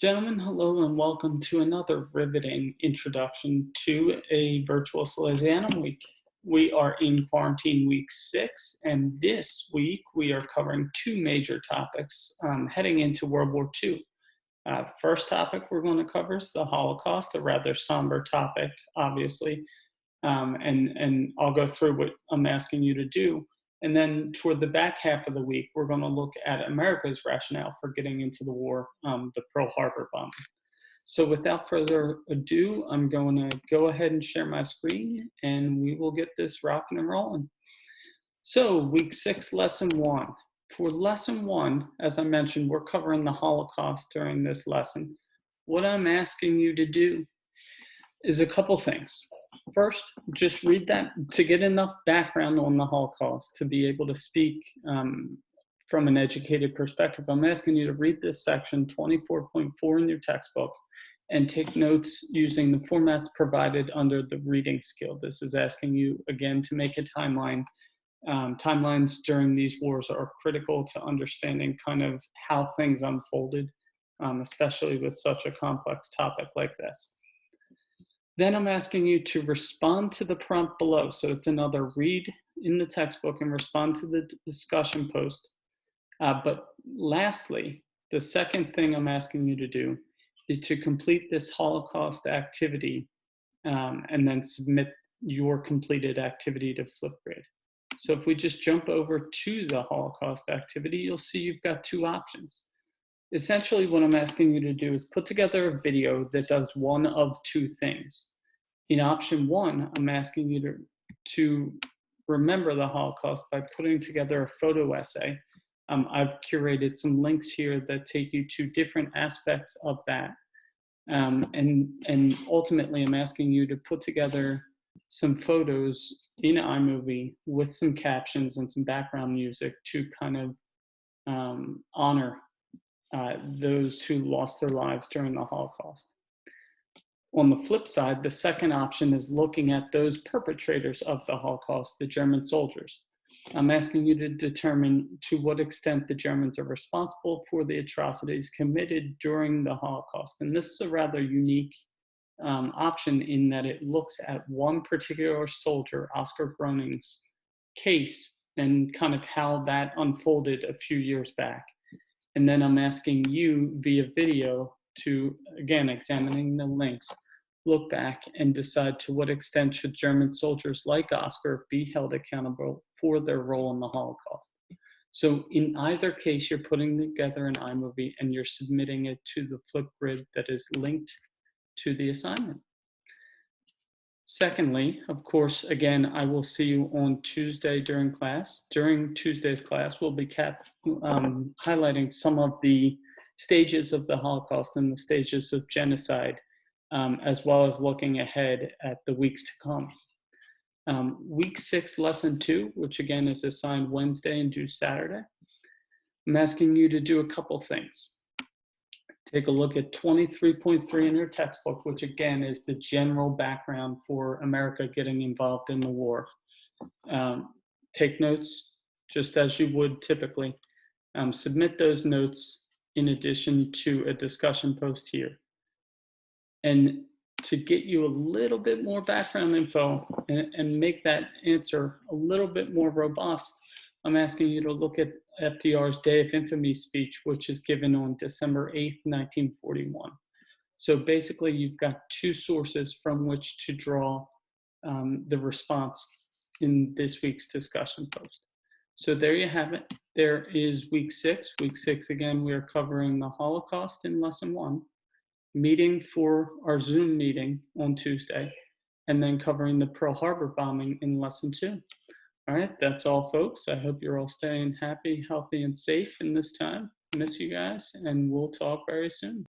Gentlemen, hello and welcome to another riveting introduction to a virtual Salesianum week. We are in quarantine week 6, and this week we are covering two major topics heading into World War II. First topic we're going to cover is the Holocaust, a rather somber topic, obviously, and I'll go through what I'm asking you to do. And then toward the back half of the week, we're going to look at America's rationale for getting into the war, the Pearl Harbor bombing. So without further ado, I'm going to go ahead and share my screen, and we will get this rocking and rolling. So week 6, lesson 1. For lesson 1, as I mentioned, we're covering the Holocaust during this lesson. What I'm asking you to do is a couple things. First, just read that to get enough background on the Holocaust to be able to speak from an educated perspective. I'm asking you to read this section 24.4 in your textbook and take notes using the formats provided under the reading skill. This is asking you, again, to make a timeline. Timelines during these wars are critical to understanding kind of how things unfolded, especially with such a complex topic like this. Then I'm asking you to respond to the prompt below. So it's another read in the textbook and respond to the discussion post. But lastly, the second thing I'm asking you to do is to complete this Holocaust activity and then submit your completed activity to Flipgrid. So if we just jump over to the Holocaust activity, you'll see you've got two options. Essentially, what I'm asking you to do is put together a video that does one of two things. In option 1, I'm asking you to remember the Holocaust by putting together a photo essay. I've curated some links here that take you to different aspects of that. And ultimately, I'm asking you to put together some photos in iMovie with some captions and some background music to kind of honor those who lost their lives during the Holocaust. On the flip side, the second option is looking at those perpetrators of the Holocaust, the German soldiers. I'm asking you to determine to what extent the Germans are responsible for the atrocities committed during the Holocaust. And this is a rather unique option in that it looks at one particular soldier, Oscar Groning's case, and kind of how that unfolded a few years back. And then I'm asking you via video to, again, examining the links, look back and decide to what extent should German soldiers like Oscar be held accountable for their role in the Holocaust. So in either case, you're putting together an iMovie and you're submitting it to the Flipgrid that is linked to the assignment. Secondly, of course, again, I will see you on Tuesday during class. During Tuesday's class, we'll be highlighting some of the stages of the Holocaust and the stages of genocide, as well as looking ahead at the weeks to come. Week 6, lesson 2, which again is assigned Wednesday and due Saturday. I'm asking you to do a couple things. Take a look at 23.3 in your textbook, which again is the general background for America getting involved in the war. Take notes just as you would typically. Submit those notes in addition to a discussion post here. And to get you a little bit more background info and make that answer a little bit more robust, I'm asking you to look at FDR's Day of Infamy speech, which is given on December 8th, 1941. So basically, you've got two sources from which to draw the response in this week's discussion post. So there you have it. There is week 6. Week 6, again, we are covering the Holocaust in lesson 1, meeting for our Zoom meeting on Tuesday, and then covering the Pearl Harbor bombing in lesson 2. All right, that's all, folks. I hope you're all staying happy, healthy, and safe in this time. Miss you guys, and we'll talk very soon.